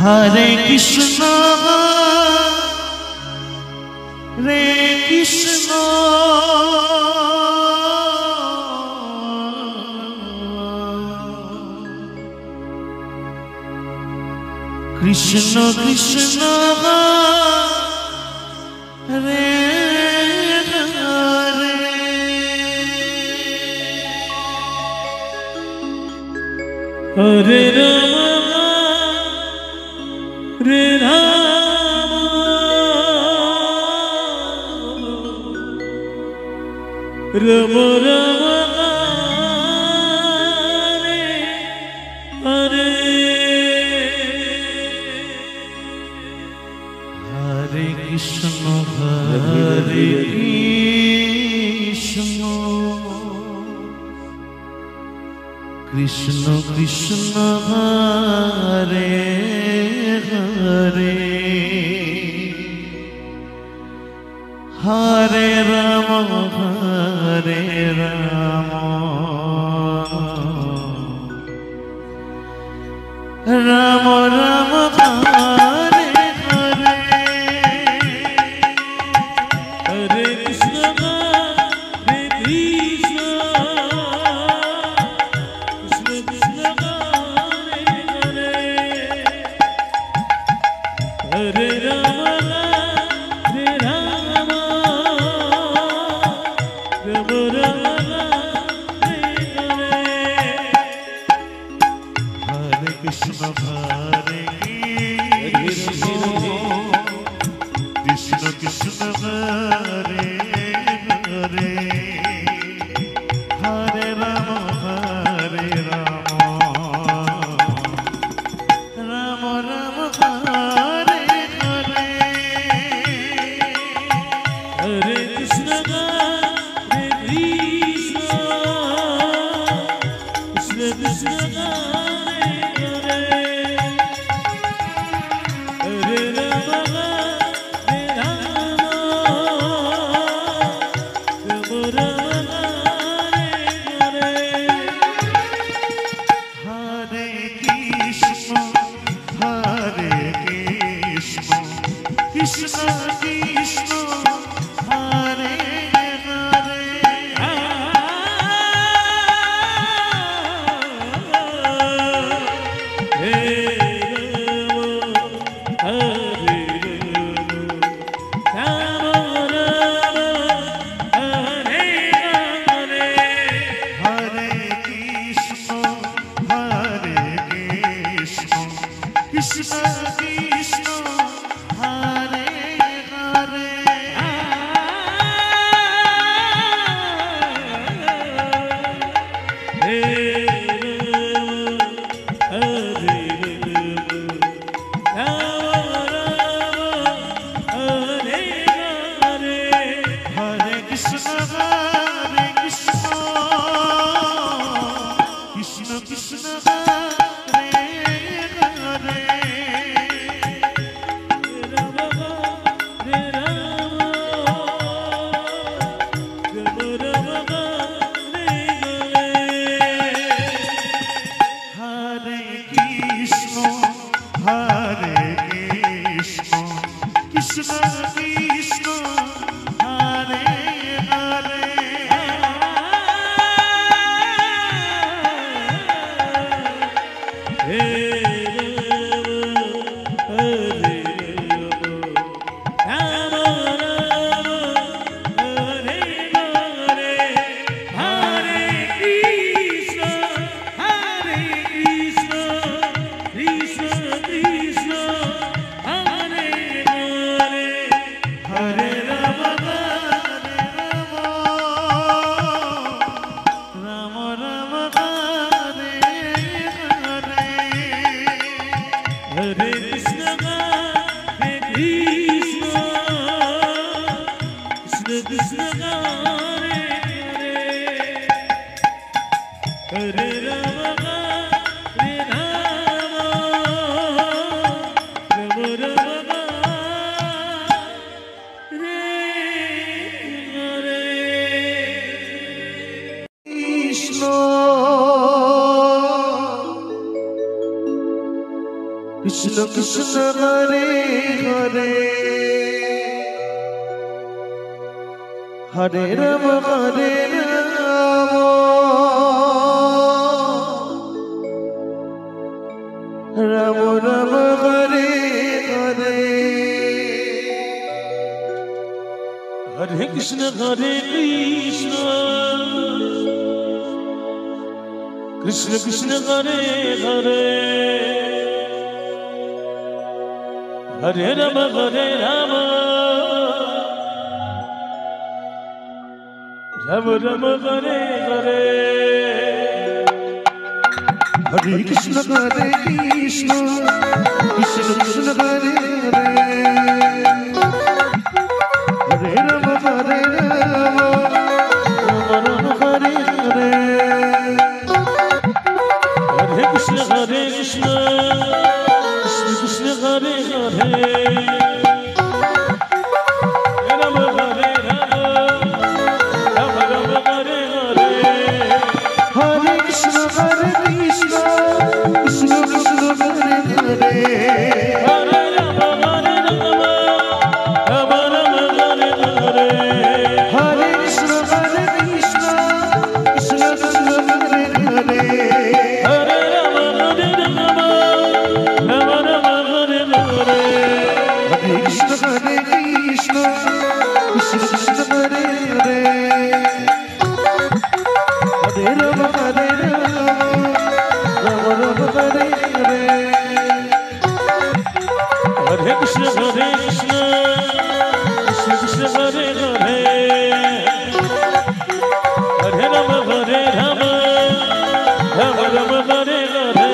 Hare Krishna, Hare Krishna, Krishna Krishna, Hare Hare, Hare Rama, Hare Rama, Rama Rama, Hare Hare, Hare Krishna, Hare Krishna, Krishna Krishna, Hare Hare, Hare Rama, Hare Rama, Rama Rama, Hare Hare, Hare Krishna, Hare Krishna, Krishna Krishna, Hare Hare, Hare Rama, Hare Rama, Rama Rama, Hare Hare, Hare Krishna, Hare Krishna, Krishna Krishna, Hare Hare, Hare Rama, Hare Rama, Rama Rama, Hare Hare, Hare Krishna, Hare Krishna, Krishna Krishna, Hare Hare, Hare Rama, Hare Rama, Rama Rama, Hare Hare, Hare Krishna, Hare Krishna, Krishna Krishna, Hare Hare, Krishna Krishna, Hare Hare, Hare Krishna, Hare Krishna, Krishna Krishna, Hare Hare, Rama Rama, Rama Hare Krishna, Hare Krishna, Krishna Krishna, Hare Hare, Krishna Krishna, Krishna Krishna Hare Hare Hare Ram Ram Ram Hare Hare Hare Krishna Krishna Krishna Hare Hare Hare Ram Ram Ram Hare Hare Hare Krishna Krishna Krishna Krishna Hare Hare Hare Ram Ram Ram Hare Hare Hare Krishna Krishna Krishna Krishna Hare Hare Ram Hare Ram Ram Ram Hare Hare Hare Krishna Krishna Krishna Krishna Hare Hare Hare Ram Ram Ram Hare Hare Hare Krishna Krishna Krishna Krishna Hare Hare Hare Ram Ram Hare Hare Hare Krishna Krishna Krishna Krishna Hare Hare Hare Ram Ram Ram Hare Hare Hare Krishna Krishna Krishna Krishna Hare Hare Hare Ram Ram Ram Ram Hare Hare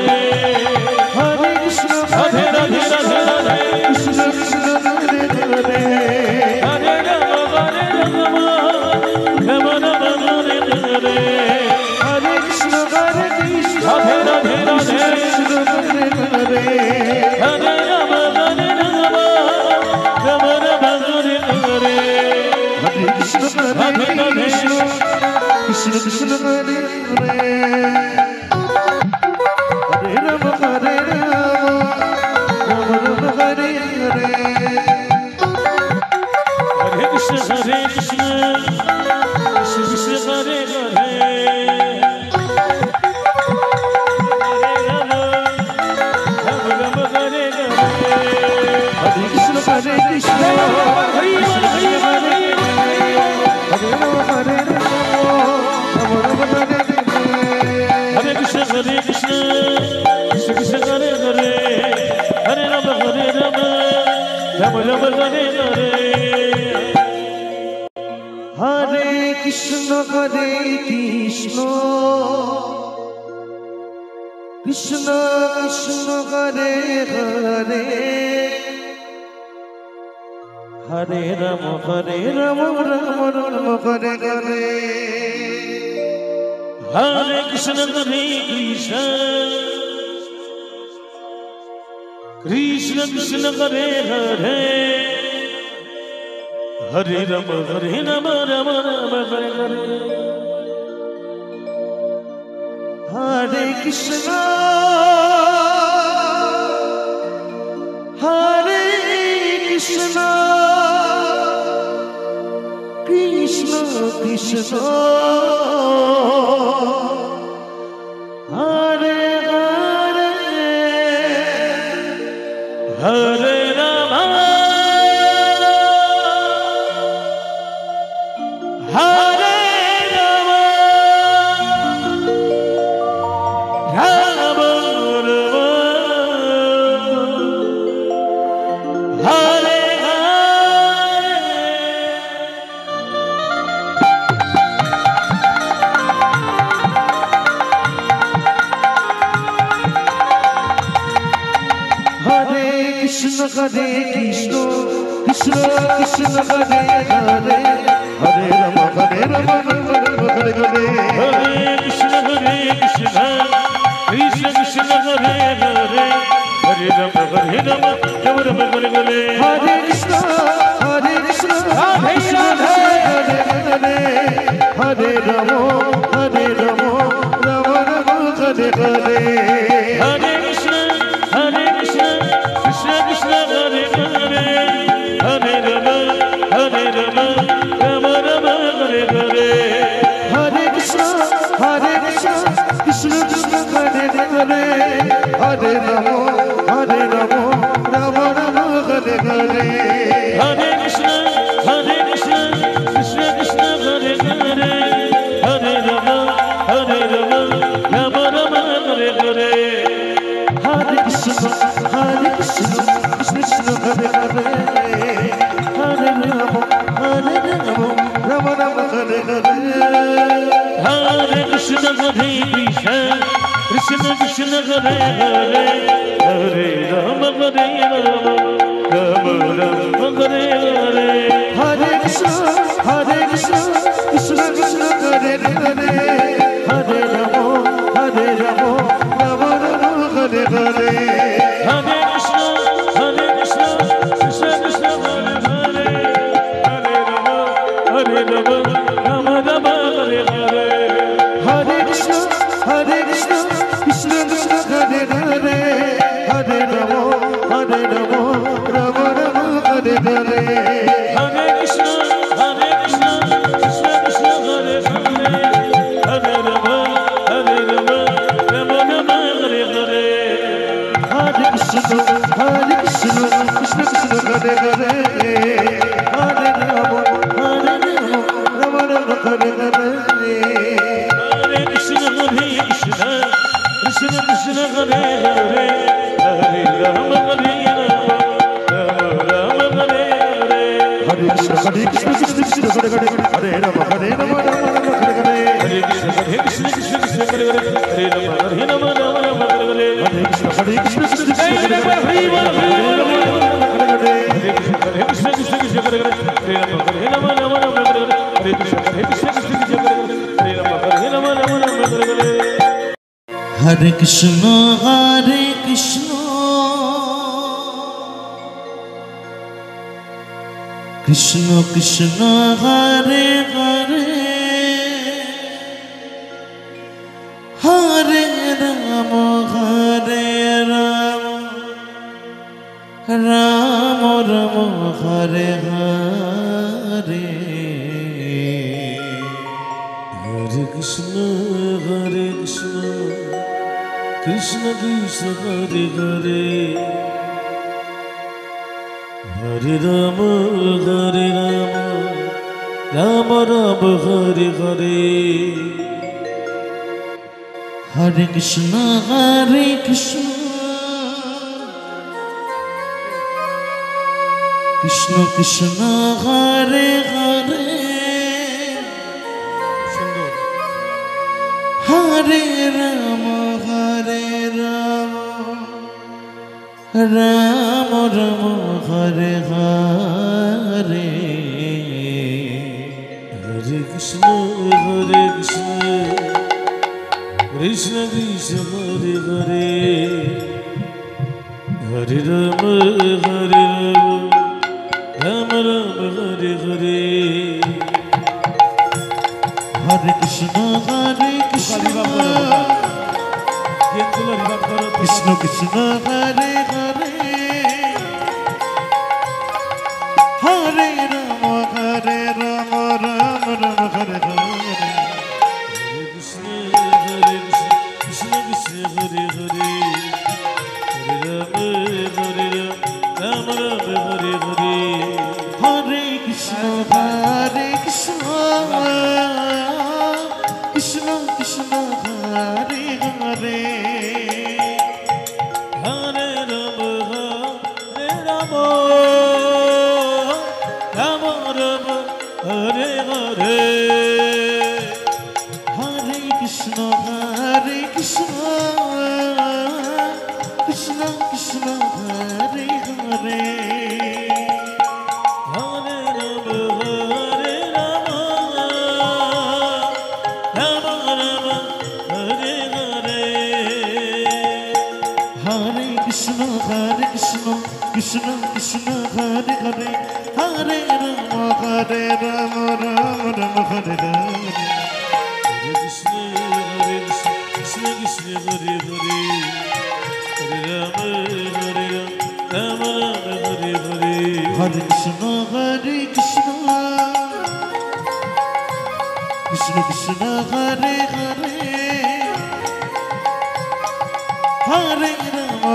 Hare Krishna Radhe Radhe Radhe Radhe Krishna Krishna Hare Hare Hare Ram Ram Ram Hare Hare Hare Krishna Radhe Radhe Radhe Krishna Hare Hare Hare Ram Ram Ram Ram Hare Hare Hare Krishna Radhe Radhe Krishna Krishna Hare Hare Hare Ram Ram Ram Hare Hare Hare Krishna Krishna Krishna Krishna Hare Hare Hare Ram Ram Ram Hare Hare Hare Krishna Krishna Hare Hare Hare Hare Ram Hare Ram Ram Ram Hare Hare Krishna Krishna Krishna Krishna Hare Hare Hare Ram Ram Ram Ram Hare Hare Hare Krishna Krishna Krishna Krishna Hare Hare Hare Ram Ram Ram Hare Hare Hare Krishna Krishna Krishna Krishna Hare Hare Hare Ram Ram Ram Hare Hare Hare Krishna Krishna Krishna Krishna Hare Hare Hare Ram Hare Ram Ram Ram Hare Krishna Krishna Krishna Krishna Hare Hare Hare Ram Ram Hare Hare Hare Krishna Krishna Krishna Krishna Hare Hare Hare Ram Ram Ram Hare Hare Hare Krishna Radhe Radhe Hare Ram Ram Ram Hare Hare Hare Krishna Ramo, Hare Ramo, Ramo Ramo, Hare Hare. Hare Krishna, Krishna Krishna, Hare Hare, Hare Rama, Rama Rama, Hare Hare. Hare Krishna, Krishna Krishna, Hare Hare. Hare Ramo, Ramo Ramo, Hare Hare. Hare Krishna, Krishna Krishna, Hare Hare, Hare Rama, Rama Rama, Hare Hare. Hare Krishna, Krishna Krishna, Hare Hare. Hare Ramo, Ramo Ramo, Hare Hare. Hare Krishna, Krishna Krishna, Hare Hare, Hare Rama, Rama Rama, Hare Hare. Hare Krishna, Krishna Krishna, Hare Hare. Hare Ramo, Ramo Ramo, Hare Hare. Hare Krishna, Krishna Krishna, Hare Hare, Hare Rama, Rama Rama, Hare Hare. Hare Krishna, Krishna Krishna, Hare Hare. Hare Ramo, Ramo Ramo, Hare Hare. Hare Krishna, Krishna Krishna, Hare Hare, Hare Rama, Rama Rama, Hare Hare. Hare Krishna, Krishna Krishna, Hare Hare. Hare Rama, Rama Rama, Hare Hare. Hare Krishna, Krishna Krishna, Hare Hare, Hare Rama, Rama Rama, Hare Hare. Hare Krishna, Krishna Krishna, Hare Hare. Hare Krishna, Krishna Krishna, Hare Hare, Hare Rama, Rama Rama, Hare Hare. Hare Krishna, Krishna Krishna, Hare Hare, Hare Rama, Rama Rama, Hare Hare. Hare Krishna, Krishna Krishna, Hare Hare. Hare Rama, Rama Rama, Hare Hare. Hare Krishna, Krishna Krishna, Hare Hare, Hare Rama, Rama Rama, Hare Hare. Hare Krishna, Krishna Krishna, Hare Hare. Hare Rama, Rama Rama, Hare Hare. Hare Krishna, Krishna Krishna, Hare Hare, Hare Rama, Rama Rama, Hare Hare. Hare Krishna, Krishna Krishna, Hare Hare. Hare Rama, Rama Rama, Hare Hare. Hare Krishna, Krishna Krishna, Hare Hare, Hare Rama, Rama Rama, Hare Hare. Hare Krishna, Krishna Krishna, Hare Hare. Hare Rama, Rama Rama, Hare Hare. Hare Krishna, Krishna Krishna, Hare Hare. Hare Rama, Rama Rama, Hare Hare. Hare Krishna, Krishna Krishna, Hare Hare. Hare Rama, Rama Rama, Hare Hare. Hare Krishna, Krishna Krishna, Hare Hare, Hare Rama, Rama Rama, Hare Hare. Hare Krishna, Krishna Krishna, Hare Hare. Hare Rama,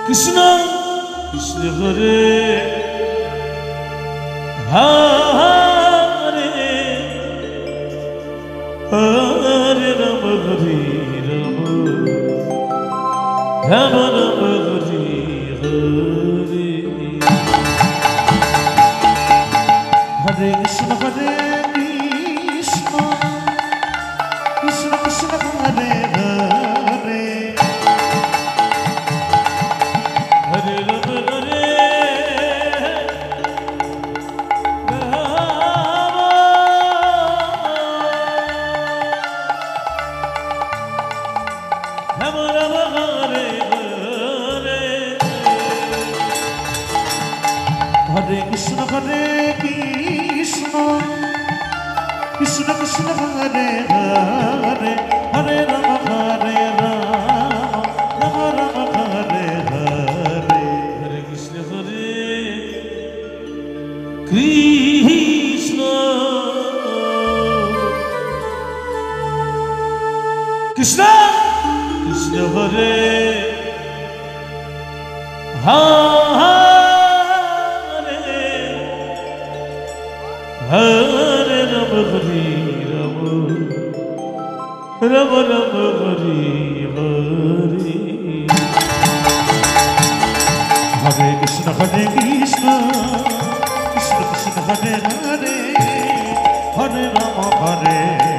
Krishna Krishna Hare Rama Rama Hare Hare Hare Krishna Hare Krishna Krishna Krishna Hare Hare Hare Rama Hare Rama Rama Hare Hare Hare Krishna Hare Krishna Krishna Krishna Hare Hare Hare Rama Hare Rama Rama Rama Hare Hare Hare Krishna Hare Krishna Krishna Krishna Hare Hare Hare Rama Hare Rama Rama Rama Hare Hare Hare Krishna Hare Krishna Krishna Krishna Hare Hare Hare Rama Hare